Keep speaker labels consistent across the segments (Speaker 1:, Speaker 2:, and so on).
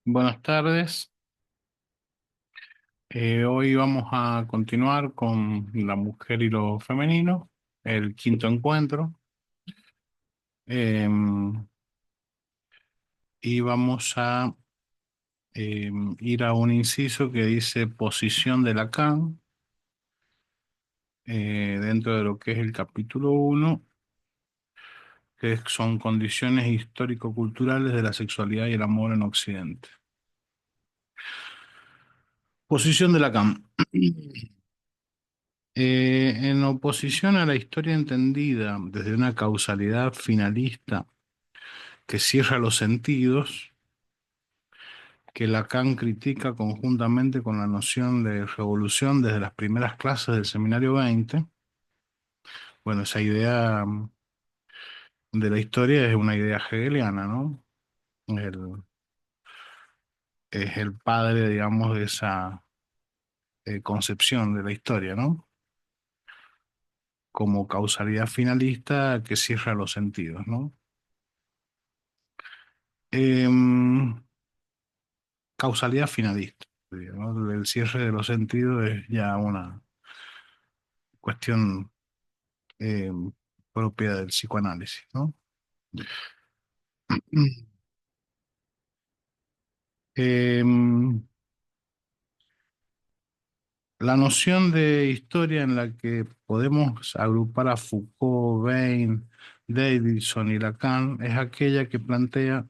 Speaker 1: Buenas tardes. Hoy vamos a continuar con la mujer y lo femenino, el quinto encuentro. Em, y vamos a ir a un inciso que dice posición de Lacan, dentro de lo que es el capítulo uno, que son condiciones histórico-culturales de la sexualidad y el amor en Occidente. Posición de Lacan. En oposición a la historia entendida desde una causalidad finalista que cierra los sentidos, que Lacan critica conjuntamente con la noción de revolución desde las primeras clases del Seminario 20. Bueno, esa idea de la historia es una idea hegeliana, ¿no? El- es el padre, digamos, de esa concepción de la historia, ¿no? Como causalidad finalista que cierra los sentidos, ¿no? Em, Causalidad finalista, ¿no? El cierre de los sentidos es ya una cuestión eh, propia del psicoanálisis, ¿no? Em, la noción de historia en la que podemos agrupar a Foucault, Bain, Davidson y Lacan es aquella que plantea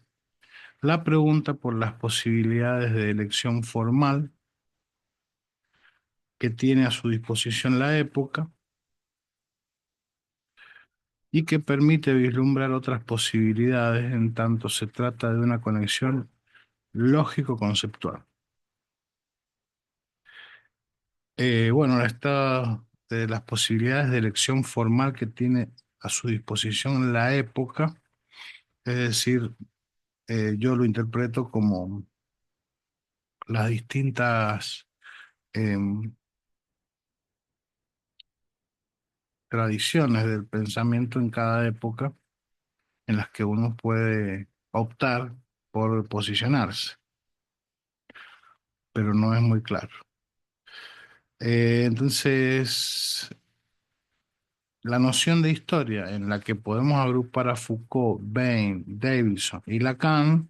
Speaker 1: la pregunta por las posibilidades de elección formal que tiene a su disposición la época y que permite vislumbrar otras posibilidades en tanto se trata de una conexión lógico-conceptual. Bueno, está de las posibilidades de elección formal que tiene a su disposición la época, es decir, yo lo interpreto como las distintas em, tradiciones del pensamiento en cada época en las que uno puede optar por posicionarse, pero no es muy claro. Entonces, la noción de historia en la que podemos agrupar a Foucault, Bain, Davidson y Lacan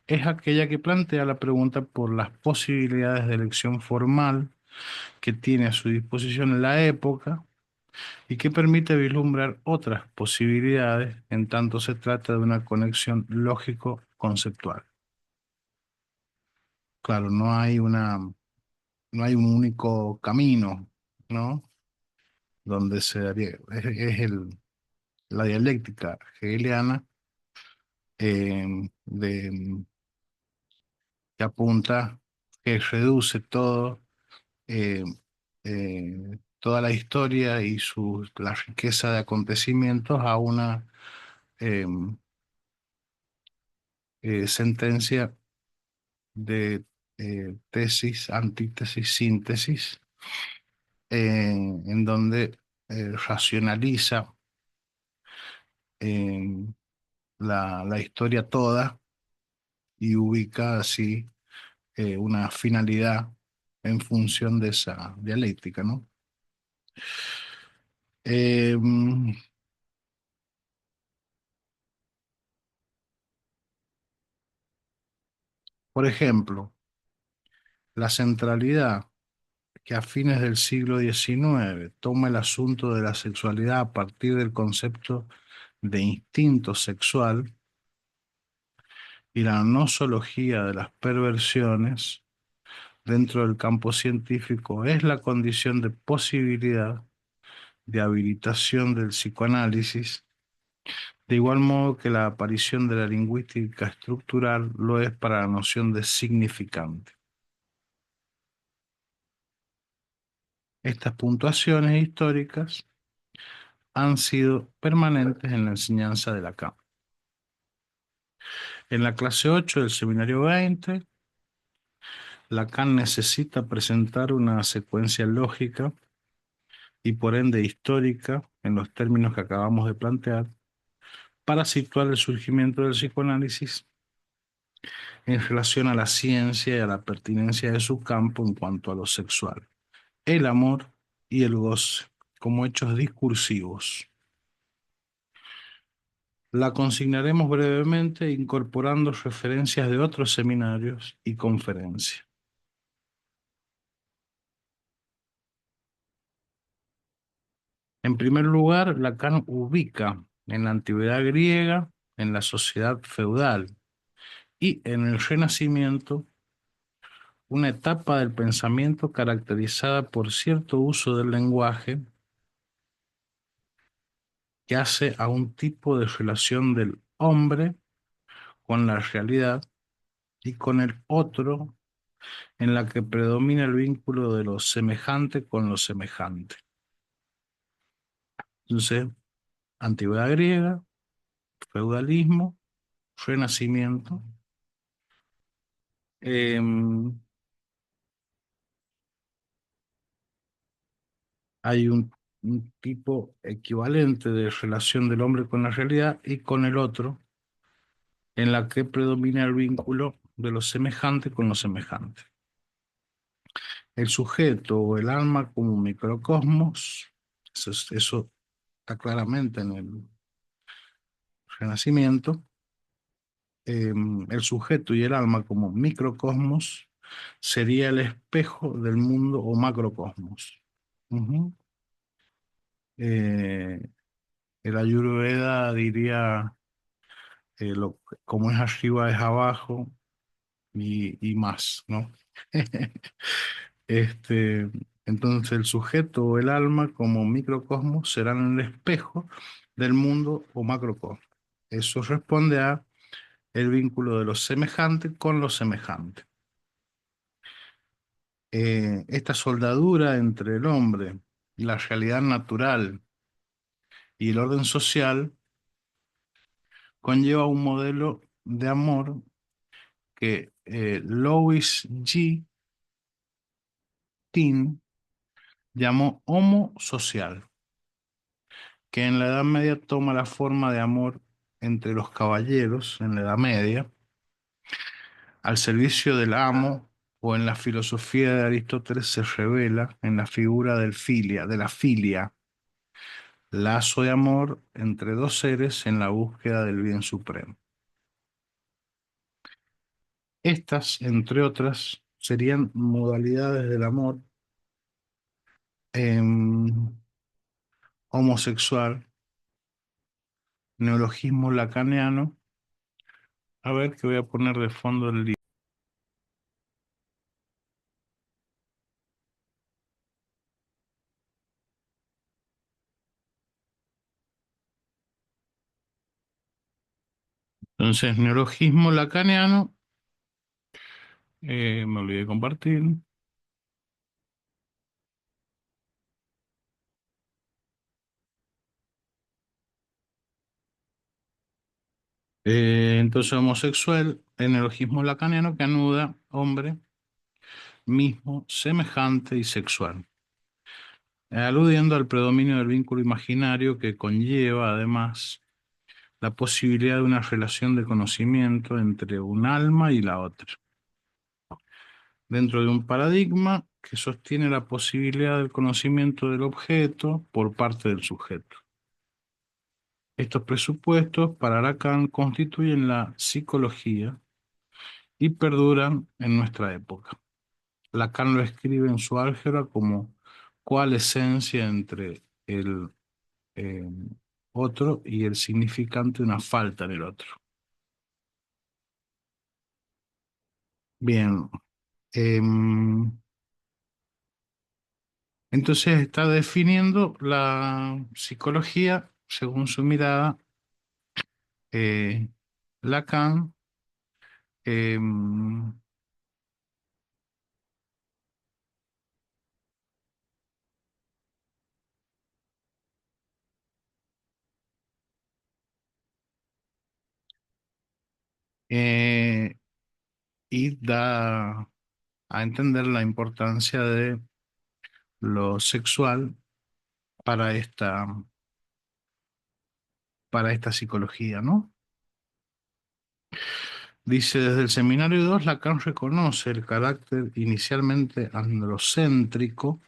Speaker 1: es aquella que plantea la pregunta por las posibilidades de elección formal que tiene a su disposición la época y que permite vislumbrar otras posibilidades en tanto se trata de una conexión lógico-conceptual. Claro, no hay un único camino, ¿no? Donde se daría, la dialéctica hegeliana de, que apunta, que reduce todo, eh, toda la historia y la riqueza de acontecimientos a una eh, sentencia de tesis, antítesis, síntesis, en donde racionaliza eh, la historia toda y ubica así una finalidad en función de esa dialéctica, ¿no? Eh, por ejemplo, la centralidad que a fines del siglo XIX toma el asunto de la sexualidad a partir del concepto de instinto sexual y la nosología de las perversiones dentro del campo científico es la condición de posibilidad de habilitación del psicoanálisis, de igual modo que la aparición de la lingüística estructural lo es para la noción de significante. Estas puntuaciones históricas han sido permanentes en la enseñanza de Lacan. En la clase 8 del seminario 20, Lacan necesita presentar una secuencia lógica y por ende histórica en los términos que acabamos de plantear para situar el surgimiento del psicoanálisis en relación a la ciencia y a la pertinencia de su campo en cuanto a lo sexual, el amor y el goce como hechos discursivos. La consignaremos brevemente incorporando referencias de otros seminarios y conferencias. En primer lugar, Lacan ubica en la antigüedad griega, en la sociedad feudal y en el Renacimiento una etapa del pensamiento caracterizada por cierto uso del lenguaje que hace a un tipo de relación del hombre con la realidad y con el otro en la que predomina el vínculo de lo semejante con lo semejante. Entonces, antigüedad griega, feudalismo, renacimiento. em, Hay un tipo equivalente de relación del hombre con la realidad y con el otro, en la que predomina el vínculo de lo semejante con lo semejante. El sujeto o el alma como microcosmos, eso está claramente en el Renacimiento. El sujeto y el alma como microcosmos sería el espejo del mundo o macrocosmos. Ujú. Eh, el Ayurveda diría como es arriba es abajo y más, ¿no? Este, entonces el sujeto o el alma como microcosmos serán el espejo del mundo o macrocosmos. Eso responde a el vínculo de lo semejante con lo semejante. Esta soldadura entre el hombre, la realidad natural y el orden social conlleva un modelo de amor que Louis G. Tin llamó homo social, que en la Edad Media toma la forma de amor entre los caballeros en la Edad Media, al servicio del amo, o en la filosofía de Aristóteles se revela en la figura de la filia, lazo de amor entre dos seres en la búsqueda del bien supremo. Estas, entre otras, serían modalidades del amor em, homosexual, neologismo lacaniano. A ver, que voy a poner de fondo el libro. Entonces, neologismo lacaniano, me olvidé de compartir. Entonces, homosexual, el neologismo lacaniano que anuda hombre, mismo, semejante y sexual, aludiendo al predominio del vínculo imaginario que conlleva, además, la posibilidad de una relación de conocimiento entre un alma y la otra, dentro de un paradigma que sostiene la posibilidad del conocimiento del objeto por parte del sujeto. Estos presupuestos para Lacan constituyen la psicología y perduran en nuestra época. Lacan lo escribe en su álgebra como coalescencia entre el eh, otro y el significante de una falta en el otro. Bien, em, entonces está definiendo la psicología según su mirada, eh, Lacan, em, eh, y da a entender la importancia de lo sexual para para esta psicología, ¿no? Dice, desde el seminario 2 Lacan reconoce el carácter inicialmente androcéntrico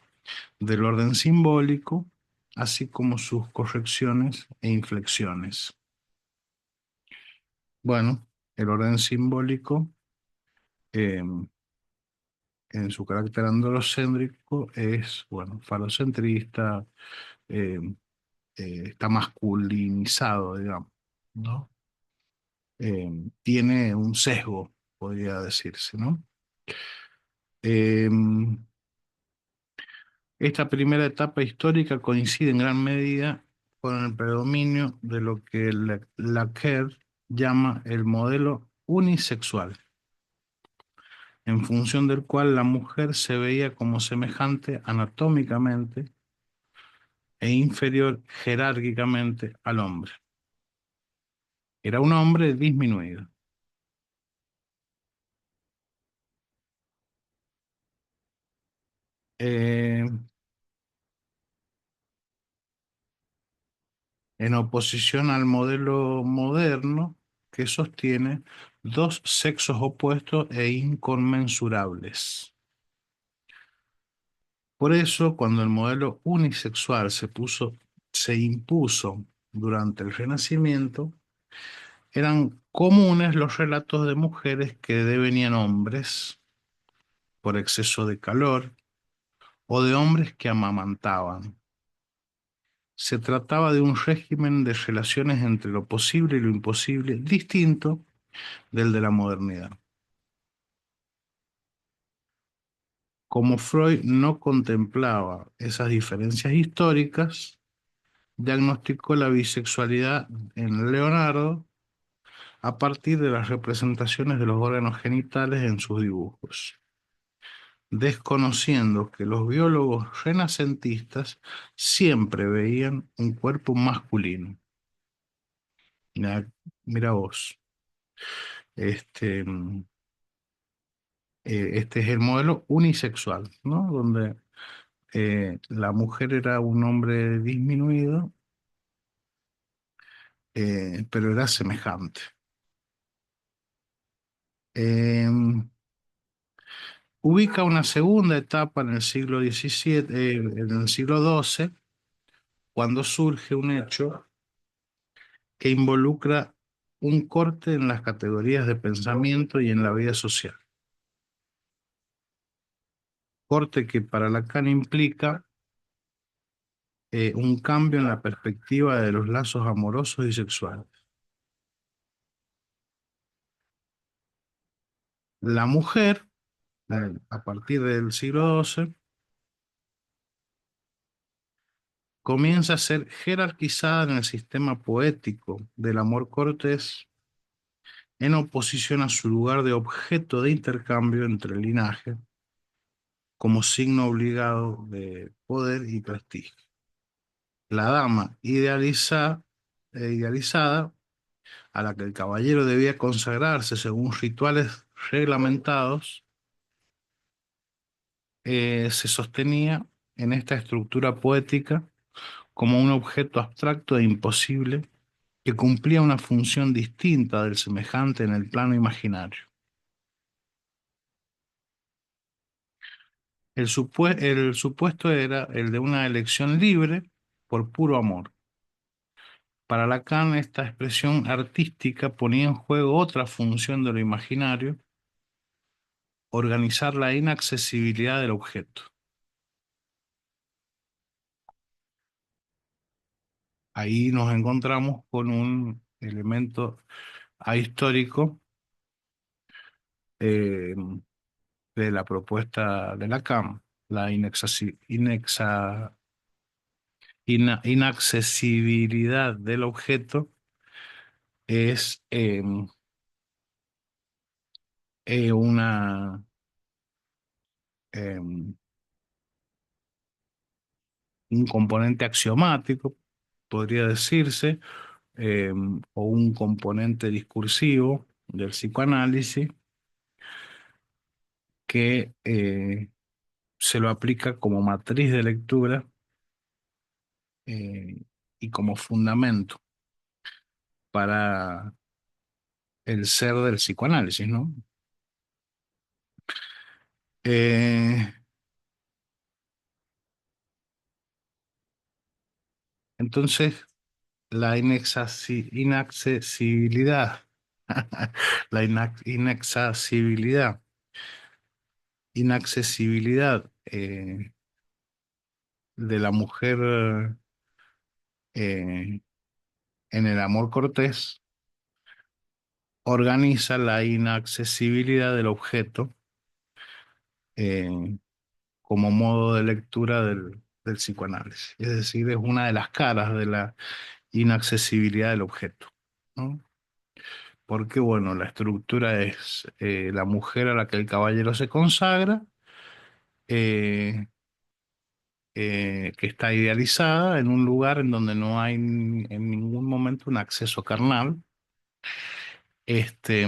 Speaker 1: del orden simbólico, así como sus correcciones e inflexiones. Bueno, el orden simbólico, eh, en su carácter androcéntrico, es, bueno, falocentrista, eh, está masculinizado, digamos, ¿no? Tiene un sesgo, podría decirse, ¿no? Eh, Esta primera etapa histórica coincide en gran medida con el predominio de lo que Lacan llama el modelo unisexual, en función del cual la mujer se veía como semejante anatómicamente e inferior jerárquicamente al hombre. Era un hombre disminuido. Eh, en oposición al modelo moderno que sostiene dos sexos opuestos e inconmensurables. Por eso, cuando el modelo unisexual se impuso durante el Renacimiento, eran comunes los relatos de mujeres que devenían hombres por exceso de calor o de hombres que amamantaban. Se trataba de un régimen de relaciones entre lo posible y lo imposible, distinto del de la modernidad. Como Freud no contemplaba esas diferencias históricas, diagnosticó la bisexualidad en Leonardo a partir de las representaciones de los órganos genitales en sus dibujos, desconociendo que los biólogos renacentistas siempre veían un cuerpo masculino. Mira, mira vos, este, este es el modelo unisexual, ¿no? Donde la mujer era un hombre disminuido, pero era semejante. Em, Ubica una segunda etapa en el siglo XVII, en el siglo XII, cuando surge un hecho que involucra un corte en las categorías de pensamiento y en la vida social. Corte que para Lacan implica un cambio en la perspectiva de los lazos amorosos y sexuales. La mujer, a partir del siglo XII, comienza a ser jerarquizada en el sistema poético del amor cortés en oposición a su lugar de objeto de intercambio entre el linaje como signo obligado de poder y prestigio. La dama idealizada, a la que el caballero debía consagrarse según rituales reglamentados, se sostenía en esta estructura poética como un objeto abstracto e imposible que cumplía una función distinta del semejante en el plano imaginario. El supuesto era el de una elección libre por puro amor. Para Lacan, esta expresión artística ponía en juego otra función de lo imaginario, organizar la inaccesibilidad del objeto. Ahí nos encontramos con un elemento ahistórico eh, de la propuesta de Lacan, la inaccesibilidad del objeto es una, un componente axiomático, podría decirse, o un componente discursivo del psicoanálisis que se lo aplica como matriz de lectura y como fundamento para el ser del psicoanálisis, ¿no? Eh, entonces, la inaccesibilidad, la inaccesibilidad de la mujer eh, en el amor cortés organiza la inaccesibilidad del objeto eh, como modo de lectura del psicoanálisis. Es decir, es una de las caras de la inaccesibilidad del objeto, ¿no? Porque, bueno, la estructura es la mujer a la que el caballero se consagra, eh, que está idealizada en un lugar en donde no hay en ningún momento un acceso carnal. Este,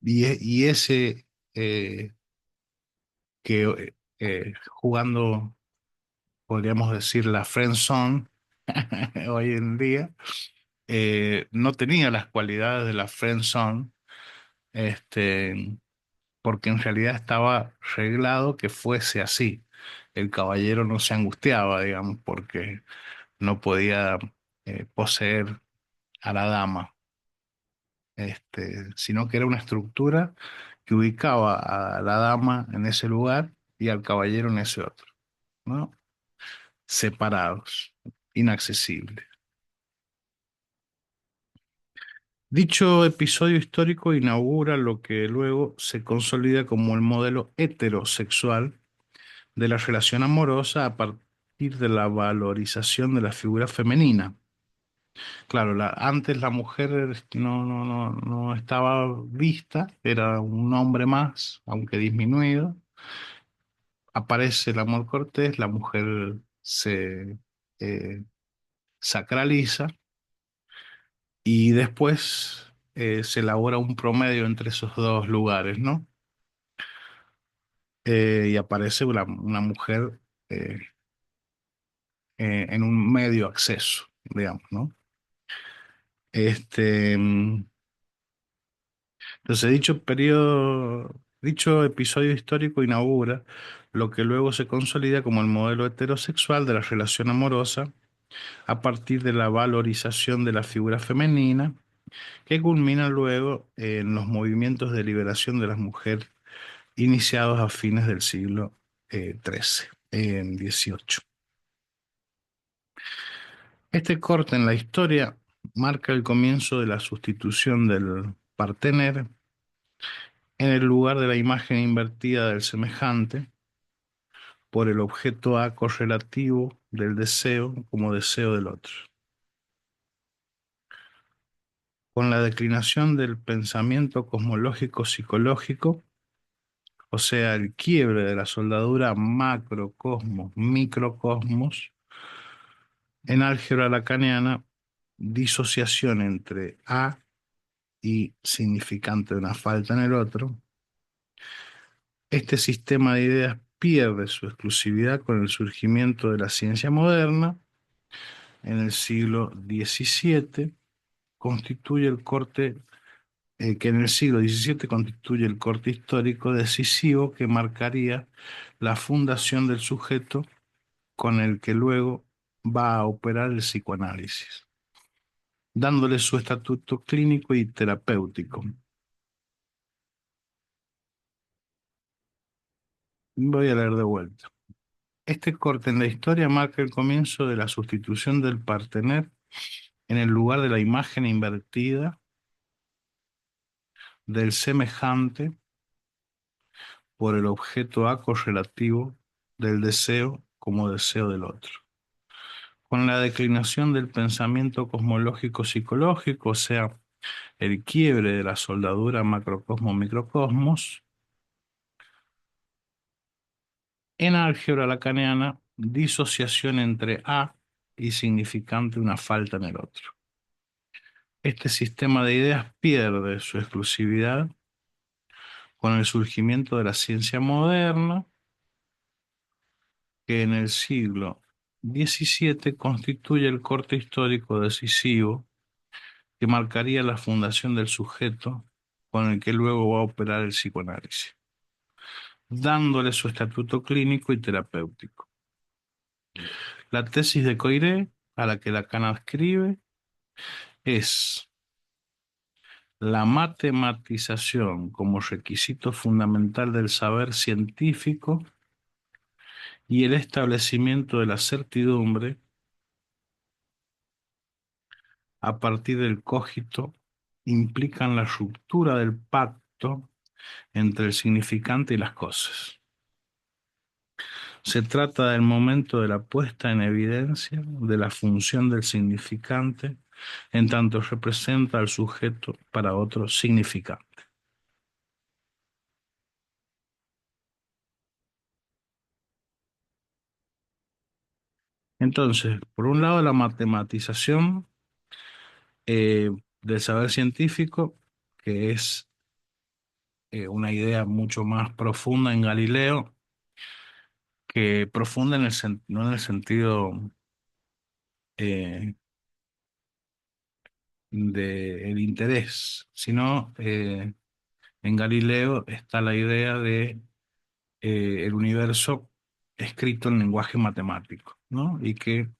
Speaker 1: y ese que jugando, podríamos decir, la friend zone hoy en día, no tenía las cualidades de la friend zone, este, porque en realidad estaba reglado que fuese así. El caballero no se angustiaba, digamos, porque no podía poseer a la dama, sino que era una estructura que ubicaba a la dama en ese lugar y al caballero en ese otro, ¿no? Separados, inaccesibles. Dicho episodio histórico inaugura lo que luego se consolida como el modelo heterosexual de la relación amorosa a partir de la valorización de la figura femenina. Claro, antes la mujer no estaba vista, era un hombre más, aunque disminuido. Aparece el amor cortés, la mujer se eh, sacraliza y después se elabora un promedio entre esos dos lugares, ¿no? Y aparece una mujer eh, en un medio acceso, digamos, ¿no? Entonces, dicho episodio histórico inaugura lo que luego se consolida como el modelo heterosexual de la relación amorosa a partir de la valorización de la figura femenina, que culmina luego en los movimientos de liberación de las mujeres iniciados a fines del siglo XIII, en 18. Este corte en la historia marca el comienzo de la sustitución del partener en el lugar de la imagen invertida del semejante por el objeto A correlativo del deseo como deseo del otro. Con la declinación del pensamiento cosmológico psicológico, o sea, el quiebre de la soldadura macrocosmos-microcosmos, en álgebra lacaniana, disociación entre A y significante de una falta en el otro, este sistema de ideas pierde su exclusividad con el surgimiento de la ciencia moderna en el siglo XVII, constituye el corte, que en el siglo XVII constituye el corte histórico decisivo que marcaría la fundación del sujeto con el que luego va a operar el psicoanálisis, dándole su estatuto clínico y terapéutico. Voy a leer de vuelta. Este corte en la historia marca el comienzo de la sustitución del partener en el lugar de la imagen invertida del semejante por el objeto A correlativo del deseo como deseo del otro. Con la declinación del pensamiento cosmológico psicológico, o sea, el quiebre de la soldadura macrocosmo-microcosmos, en álgebra lacaniana, disociación entre A y significante una falta en el otro. Este sistema de ideas pierde su exclusividad con el surgimiento de la ciencia moderna, que en el siglo XVII constituye el corte histórico decisivo que marcaría la fundación del sujeto con el que luego va a operar el psicoanálisis, dándole su estatuto clínico y terapéutico. La tesis de Coiré, a la que Lacan adscribe, es la matematización como requisito fundamental del saber científico y el establecimiento de la certidumbre a partir del cogito implican la ruptura del pacto entre el significante y las cosas. Se trata del momento de la puesta en evidencia de la función del significante en tanto representa al sujeto para otro significante. Entonces, por un lado, la matematización eh, del saber científico, que es una idea mucho más profunda en Galileo, que profunda en no en el sentido eh, del interés, sino en Galileo está la idea de el universo escrito en lenguaje matemático, ¿no? Y que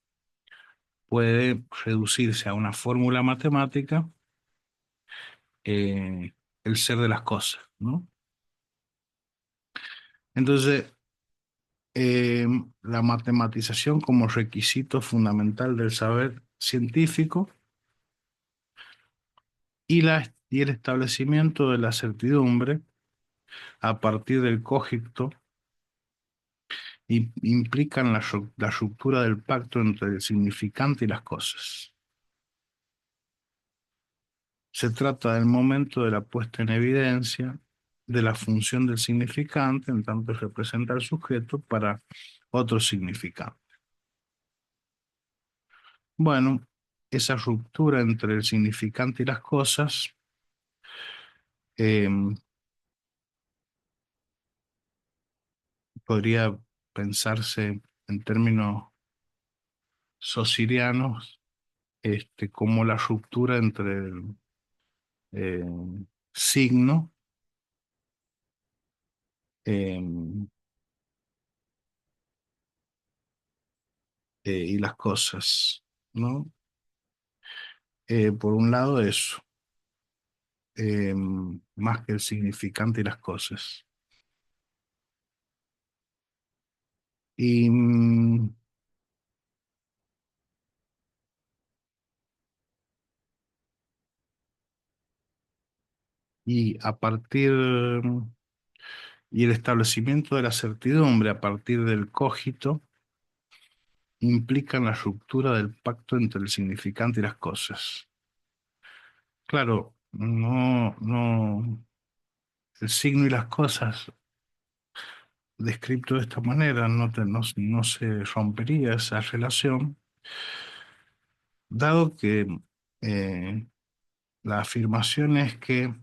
Speaker 1: puede reducirse a una fórmula matemática eh, el ser de las cosas, ¿no? Entonces, eh, la matematización como requisito fundamental del saber científico y el establecimiento de la certidumbre a partir del cogito implican la ruptura del pacto entre el significante y las cosas. Se trata del momento de la puesta en evidencia de la función del significante en tanto representa al sujeto para otro significante. Bueno, esa ruptura entre el significante y las cosas eh, podría pensarse en términos socirianos como la ruptura entre el eh, signo eh, y las cosas, ¿no? Por un lado eso, eh, más que el significante y las cosas. Y, y a partir, y el establecimiento de la certidumbre a partir del cogito implican la ruptura del pacto entre el significante y las cosas. Claro, el signo y las cosas, descrito de esta manera, no se rompería esa relación, dado que eh, la afirmación es que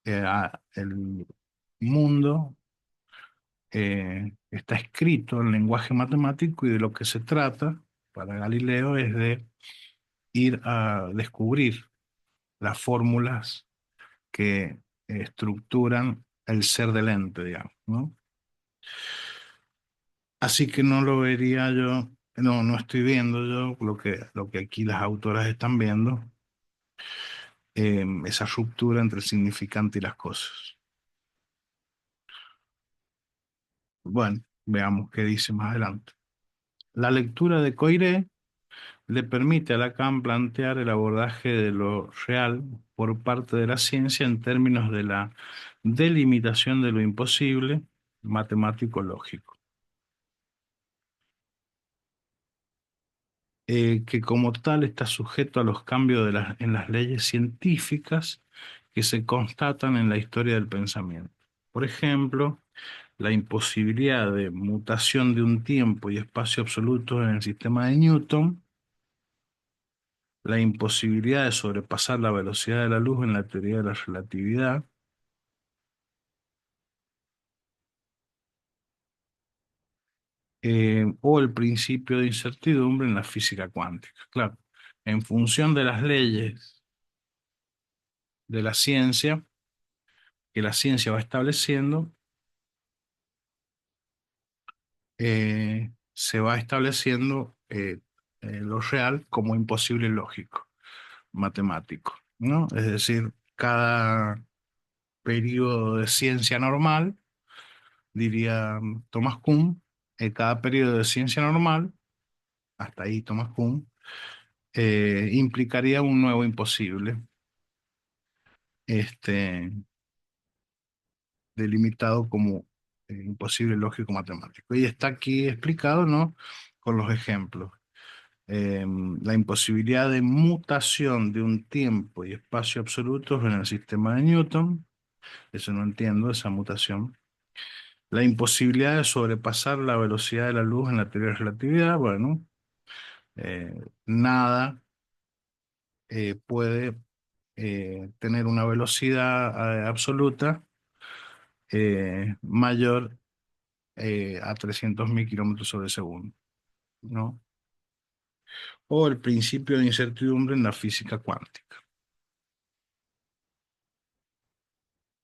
Speaker 1: el mundo está escrito en lenguaje matemático y de lo que se trata para Galileo es de ir a descubrir las fórmulas que estructuran el ser del ente, digamos, ¿no? Así que no lo vería yo, no estoy viendo yo lo que aquí las autoras están viendo, esa ruptura entre el significante y las cosas. Bueno, veamos qué dice más adelante. La lectura de Coiré le permite a Lacan plantear el abordaje de lo real por parte de la ciencia en términos de la delimitación de lo imposible matemático-lógico, que como tal está sujeto a los cambios en las leyes científicas que se constatan en la historia del pensamiento. Por ejemplo, la imposibilidad de mutación de un tiempo y espacio absoluto en el sistema de Newton, la imposibilidad de sobrepasar la velocidad de la luz en la teoría de la relatividad, o el principio de incertidumbre en la física cuántica. Claro, en función de las leyes. de la ciencia, que la ciencia va estableciendo, se va estableciendo lo real como imposible lógico, matemático, ¿no? Es decir, cada periodo de ciencia normal, diría Thomas Kuhn, cada periodo de ciencia normal, hasta ahí Thomas Kuhn, implicaría un nuevo imposible, este, delimitado como imposible lógico matemático. Y está aquí explicado, ¿no? Con los ejemplos. La imposibilidad de mutación de un tiempo y espacio absolutos en el sistema de Newton, eso no entiendo, esa mutación. La imposibilidad de sobrepasar la velocidad de la luz en la teoría de la relatividad, bueno, nada puede tener una velocidad absoluta mayor a 300.000 kilómetros sobre segundo, ¿no? O el principio de incertidumbre en la física cuántica.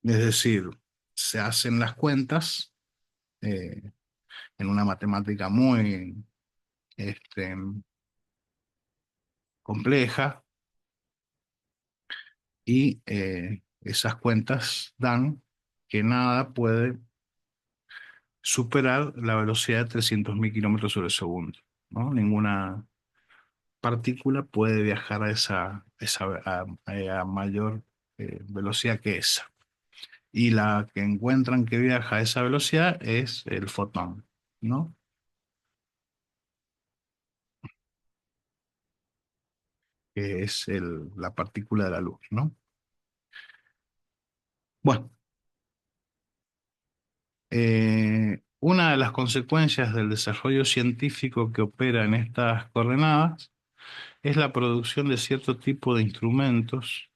Speaker 1: Es decir, se hacen las cuentas eh, en una matemática muy este, compleja y esas cuentas dan que nada puede superar la velocidad de 300.000 kilómetros sobre segundo, ¿no? Ninguna partícula puede viajar a mayor velocidad que esa. Y la que encuentran que viaja a esa velocidad es el fotón, ¿no? Que es la partícula de la luz, ¿no? Bueno, una de las consecuencias del desarrollo científico que opera en estas coordenadas es la producción de cierto tipo de instrumentos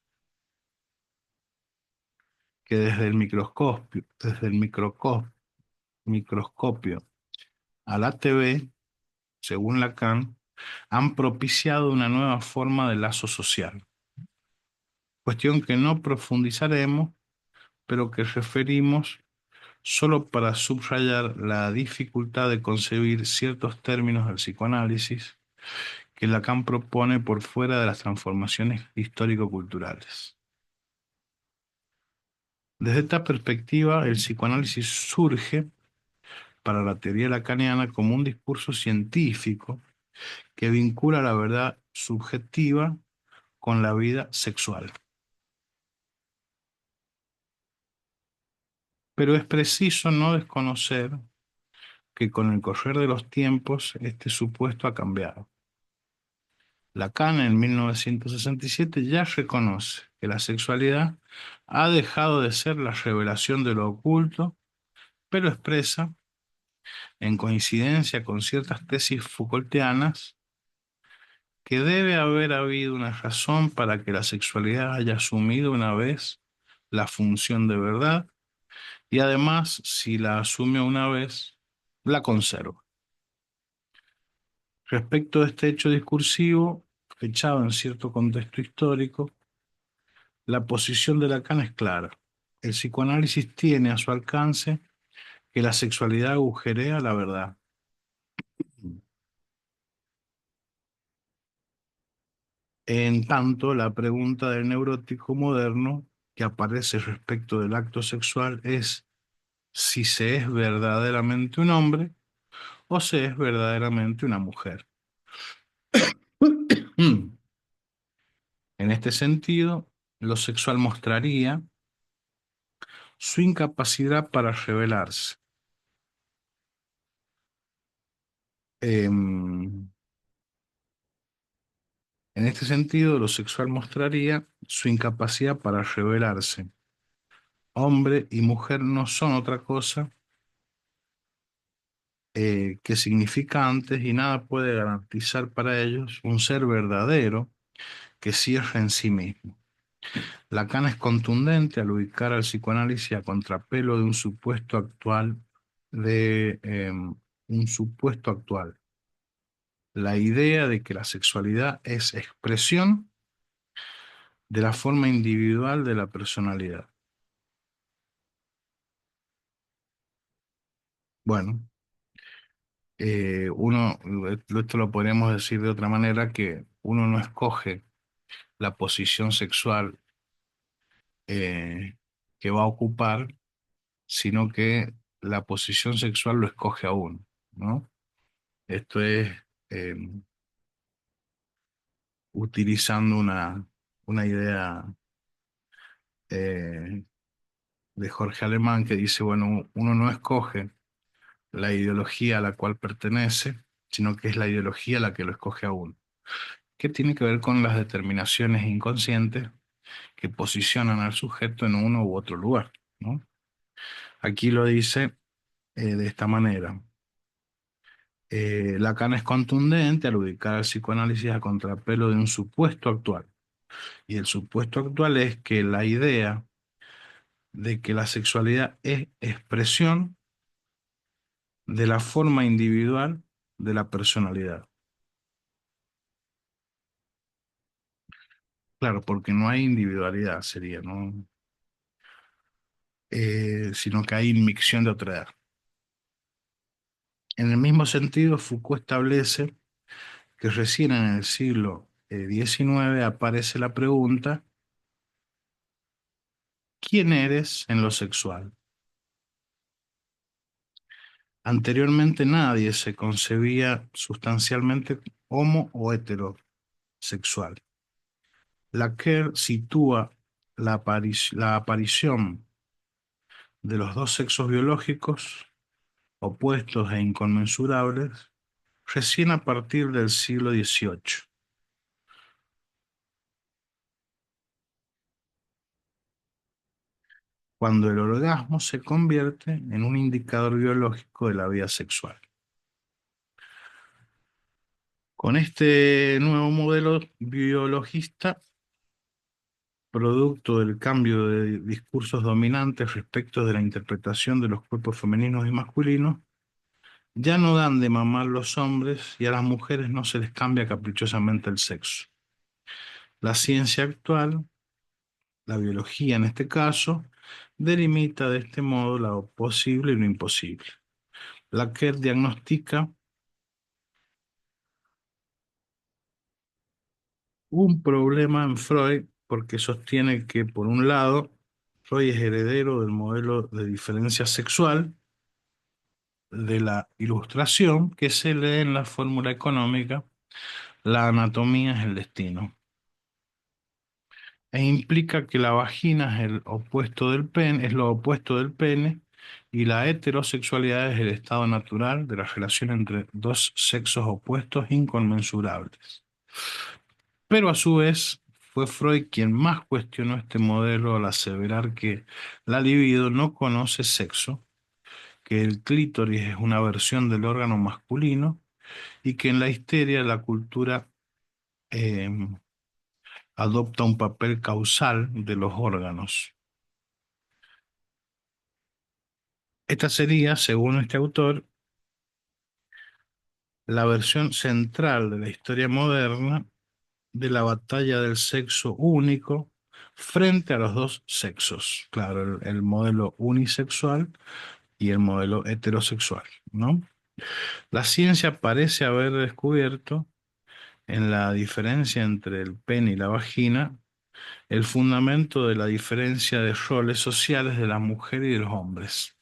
Speaker 1: que desde el microscopio a la TV, según Lacan, han propiciado una nueva forma de lazo social, cuestión que no profundizaremos, pero que referimos solo para subrayar la dificultad de concebir ciertos términos del psicoanálisis que Lacan propone por fuera de las transformaciones histórico-culturales. Desde esta perspectiva, el psicoanálisis surge para la teoría lacaniana como un discurso científico que vincula la verdad subjetiva con la vida sexual. Pero es preciso no desconocer que con el correr de los tiempos este supuesto ha cambiado. Lacan en 1967 ya reconoce que la sexualidad ha dejado de ser la revelación de lo oculto, pero expresa, en coincidencia con ciertas tesis Foucaultianas, que debe haber habido una razón para que la sexualidad haya asumido una vez la función de verdad y además, si la asume una vez, la conserva. Respecto a este hecho discursivo, fechado en cierto contexto histórico, la posición de Lacan es clara. El psicoanálisis tiene a su alcance que la sexualidad agujerea la verdad. En tanto, la pregunta del neurótico moderno que aparece respecto del acto sexual es si se es verdaderamente un hombre o se es verdaderamente una mujer. En este sentido, lo sexual mostraría su incapacidad para revelarse. En este sentido, lo sexual mostraría su incapacidad para revelarse. Hombre y mujer no son otra cosa que significantes y nada puede garantizar para ellos un ser verdadero que cierre en sí mismo. Lacan es contundente al ubicar al psicoanálisis a contrapelo de un supuesto actual, la idea de que la sexualidad es expresión de la forma individual de la personalidad. Bueno, esto lo podríamos decir de otra manera, que uno no escoge la posición sexual que va a ocupar, sino que la posición sexual lo escoge a uno, ¿no? Esto es eh, utilizando una idea eh, de Jorge Alemán que dice, bueno, uno no escoge la ideología a la cual pertenece, sino que es la ideología la que lo escoge a uno. ¿Qué tiene que ver con las determinaciones inconscientes que posicionan al sujeto en uno u otro lugar, ¿no? Aquí lo dice de esta manera. Lacan es contundente al ubicar al psicoanálisis a contrapelo de un supuesto actual. Y el supuesto actual es que la idea de que la sexualidad es expresión de la forma individual de la personalidad. Claro, porque no hay individualidad, sería, ¿no? Sino que hay inmixción de otra edad. En el mismo sentido, Foucault establece que recién en el siglo XIX aparece la pregunta, ¿quién eres en lo sexual? Anteriormente nadie se concebía sustancialmente homo o heterosexual. Lacan sitúa la aparición de los dos sexos biológicos opuestos e inconmensurables recién a partir del siglo XVIII, cuando el orgasmo se convierte en un indicador biológico de la vida sexual. Con este nuevo modelo biologista, producto del cambio de discursos dominantes respecto de la interpretación de los cuerpos femeninos y masculinos, ya no dan de mamar los hombres y a las mujeres no se les cambia caprichosamente el sexo. La ciencia actual, la biología en este caso, delimita de este modo lo posible y lo imposible. Lacan diagnostica un problema en Freud porque sostiene que, por un lado, Freud es heredero del modelo de diferencia sexual de la Ilustración que se lee en la fórmula económica, la anatomía es el destino, e implica que la vagina es el opuesto del pene, es lo opuesto del pene, y la heterosexualidad es el estado natural de la relación entre dos sexos opuestos inconmensurables. Pero a su vez fue Freud quien más cuestionó este modelo al aseverar que la libido no conoce sexo, que el clítoris es una versión del órgano masculino y que en la histeria la cultura eh, adopta un papel causal de los órganos. Esta sería, según este autor, la versión central de la historia moderna de la batalla del sexo único frente a los dos sexos. Claro, el modelo unisexual y el modelo heterosexual, ¿no? La ciencia parece haber descubierto en la diferencia entre el pene y la vagina el fundamento de la diferencia de roles sociales de la mujer y de los hombres.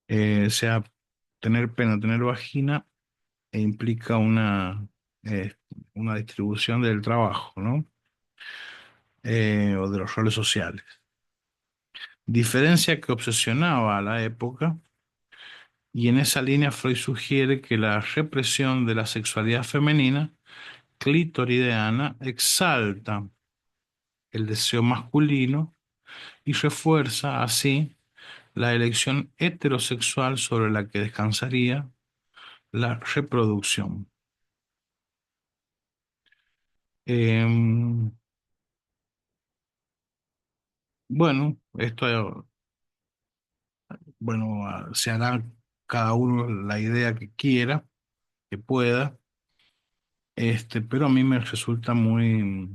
Speaker 1: O sea, tener pene o tener vagina implica eh, una distribución del trabajo, ¿no? O de los roles sociales. Diferencia que obsesionaba a la época, y en esa línea Freud sugiere que la represión de la sexualidad femenina clitoridiana exalta el deseo masculino y refuerza así la elección heterosexual sobre la que descansaría la reproducción. Em, bueno, se hará cada uno la idea que quiera, que pueda. pero a mí me resulta muy,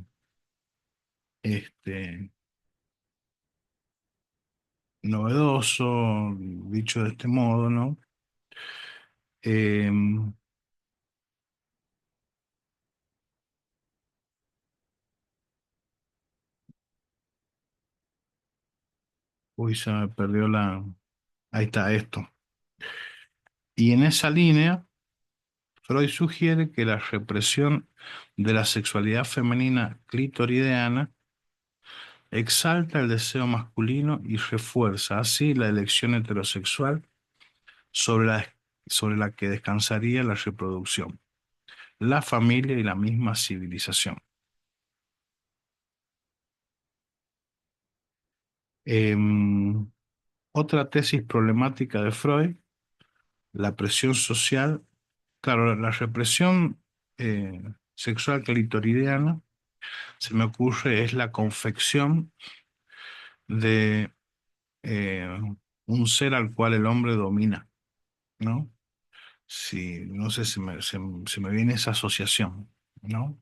Speaker 1: este, novedoso, dicho de este modo, ¿no? Em, Uy, se me perdió la... Ahí está esto. Y en esa línea, Freud sugiere que la represión de la sexualidad femenina clitoridiana exalta el deseo masculino y refuerza así la elección heterosexual sobre sobre la que descansaría la reproducción, la familia y la misma civilización. Em, Otra tesis problemática de Freud, la presión social. Claro, la represión sexual clitoridiana, se me ocurre, es la confección de eh, un ser al cual el hombre domina, ¿no? Sí, no sé si se me viene esa asociación, ¿no?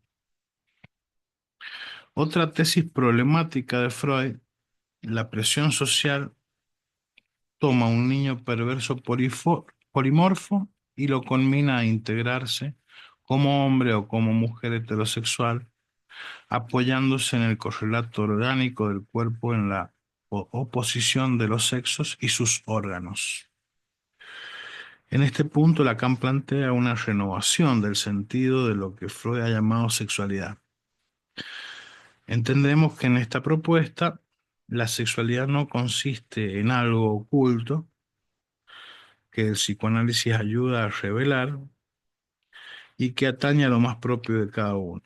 Speaker 1: Otra tesis problemática de Freud, la presión social toma un niño perverso polimorfo y lo conmina a integrarse como hombre o como mujer heterosexual, apoyándose en el correlato orgánico del cuerpo en la oposición de los sexos y sus órganos. En este punto, Lacan plantea una renovación del sentido de lo que Freud ha llamado sexualidad. Entendemos que en esta propuesta la sexualidad no consiste en algo oculto que el psicoanálisis ayuda a revelar y que atañe a lo más propio de cada uno.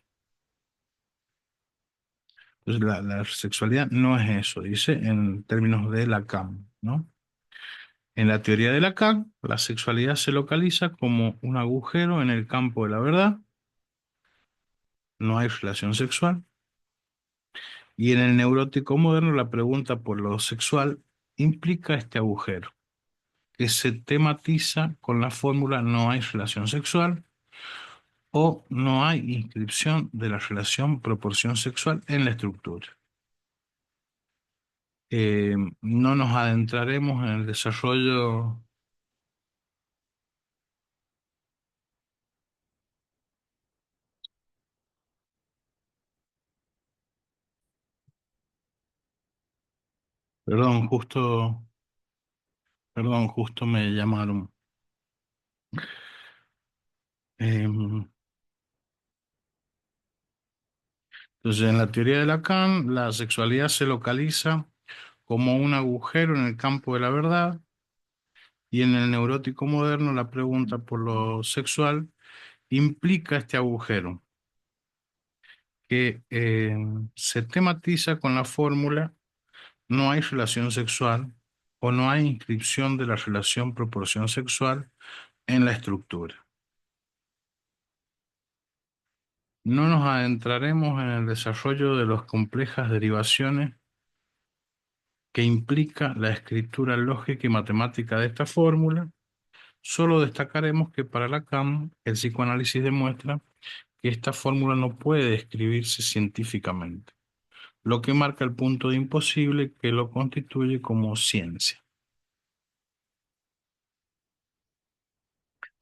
Speaker 1: Entonces, la sexualidad no es eso, dice en términos de Lacan, ¿no? En la teoría de Lacan, la sexualidad se localiza como un agujero en el campo de la verdad, no hay relación sexual, y en el neurótico moderno la pregunta por lo sexual implica este agujero, que se tematiza con la fórmula no hay relación sexual o no hay inscripción de la relación proporción sexual en la estructura. No nos adentraremos en el desarrollo, perdón, justo me llamaron. Em, Entonces, en la teoría de Lacan, la sexualidad se localiza como un agujero en el campo de la verdad y en el neurótico moderno la pregunta por lo sexual implica este agujero que se tematiza con la fórmula no hay relación sexual o no hay inscripción de la relación proporción sexual en la estructura. No nos adentraremos en el desarrollo de las complejas derivaciones que implica la escritura lógica y matemática de esta fórmula. Solo destacaremos que para Lacan el psicoanálisis demuestra que esta fórmula no puede describirse científicamente, lo que marca el punto de imposible que lo constituye como ciencia.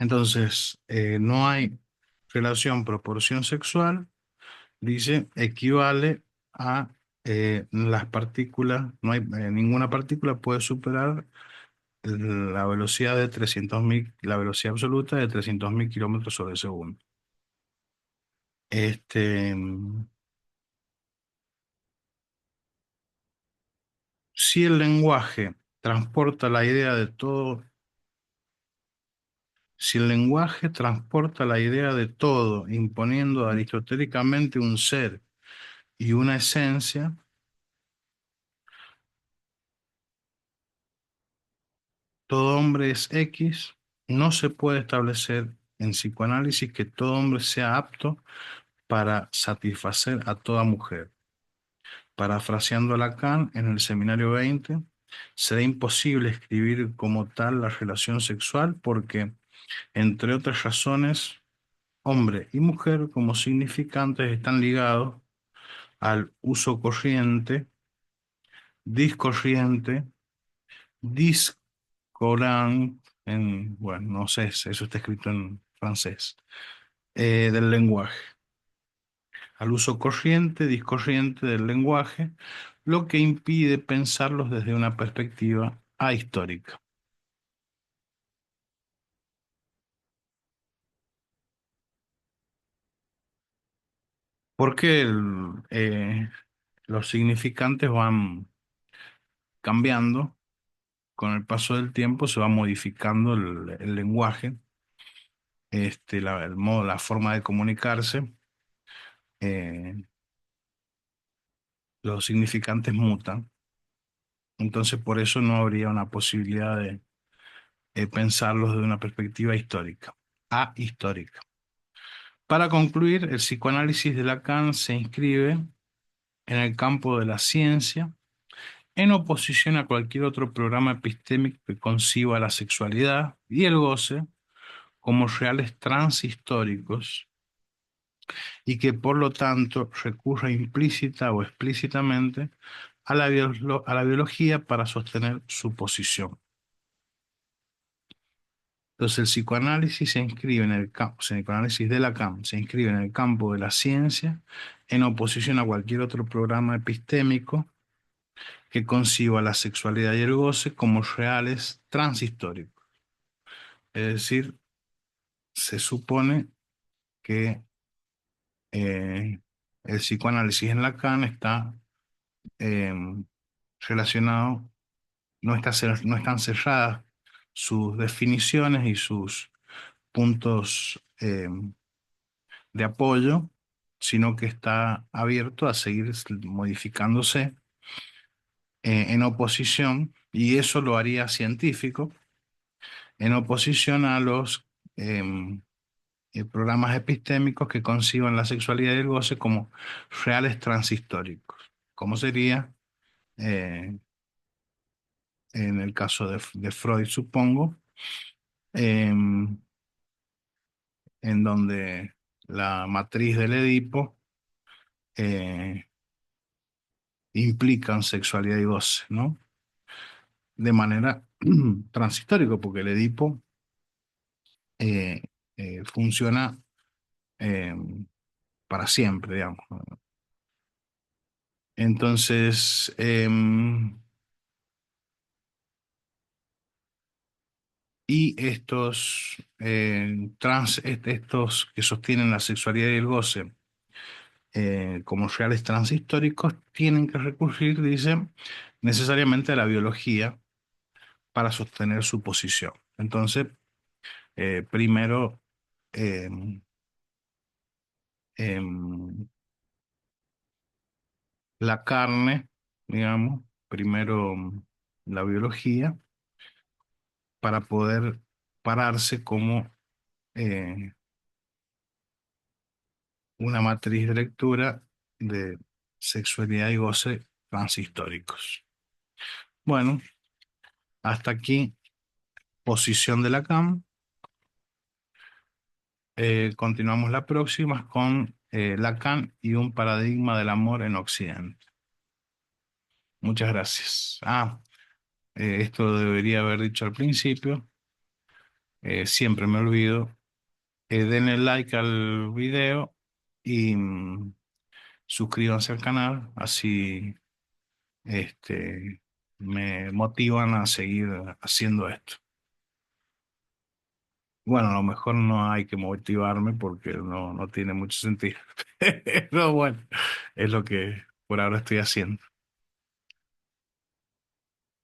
Speaker 1: Entonces, no hay relación proporción sexual, dice, equivale a las partículas, no hay ninguna partícula puede superar la velocidad de 300.000, la velocidad absoluta de 300.000 kilómetros sobre segundo. Este, si el lenguaje transporta la idea de todo, si el lenguaje transporta la idea de todo, imponiendo aristotélicamente un ser y una esencia, todo hombre es X, no se puede establecer en psicoanálisis que todo hombre sea apto para satisfacer a toda mujer. Parafraseando a Lacan en el Seminario 20, será imposible escribir como tal la relación sexual porque, entre otras razones, hombre y mujer como significantes están ligados al uso corriente, discorriente, discorant, bueno, no sé, eso está escrito en francés, del lenguaje, al uso corriente, discorriente del lenguaje, lo que impide pensarlos desde una perspectiva ahistórica. Porque los significantes van cambiando con el paso del tiempo, se va modificando el lenguaje, el modo, la forma de comunicarse, eh, los significantes mutan. Entonces, por eso no habría una posibilidad de pensarlos desde una perspectiva histórica, ahistórica. Para concluir, el psicoanálisis de Lacan se inscribe en el campo de la ciencia, en oposición a cualquier otro programa epistémico que conciba la sexualidad y el goce como reales transhistóricos y que por lo tanto recurra implícita o explícitamente a a la biología para sostener su posición. Entonces el psicoanálisis se inscribe en el campo, el psicoanálisis de Lacan se inscribe en el campo de la ciencia en oposición a cualquier otro programa epistémico que conciba la sexualidad y el goce como reales transhistóricos. Es decir, se supone que eh, el psicoanálisis en Lacan está eh, relacionado, no están cerradas sus definiciones y sus puntos de apoyo, sino que está abierto a seguir modificándose en oposición, y eso lo haría científico, en oposición a los programas epistémicos que conciban la sexualidad y el goce como reales transhistóricos, como sería eh, en el caso de Freud, supongo, em, en donde la matriz del Edipo eh, implican sexualidad y goce, ¿no? De manera transhistórica, porque el Edipo eh, funciona eh, para siempre, digamos. Entonces, y estos, estos que sostienen la sexualidad y el goce como reales transhistóricos tienen que recurrir, dice, necesariamente a la biología para sostener su posición. Entonces, primero, em, em, la carne, digamos, primero la biología, para poder pararse como eh, una matriz de lectura de sexualidad y goce transhistóricos. Bueno, hasta aquí posición de Lacan. Continuamos la próxima con Lacan y un paradigma del amor en Occidente. Muchas gracias. Esto debería haber dicho al principio. Siempre me olvido. Denle like al video y suscríbanse al canal. Así me motivan a seguir haciendo esto. Bueno, a lo mejor no hay que motivarme porque no tiene mucho sentido. Pero bueno, es lo que por ahora estoy haciendo.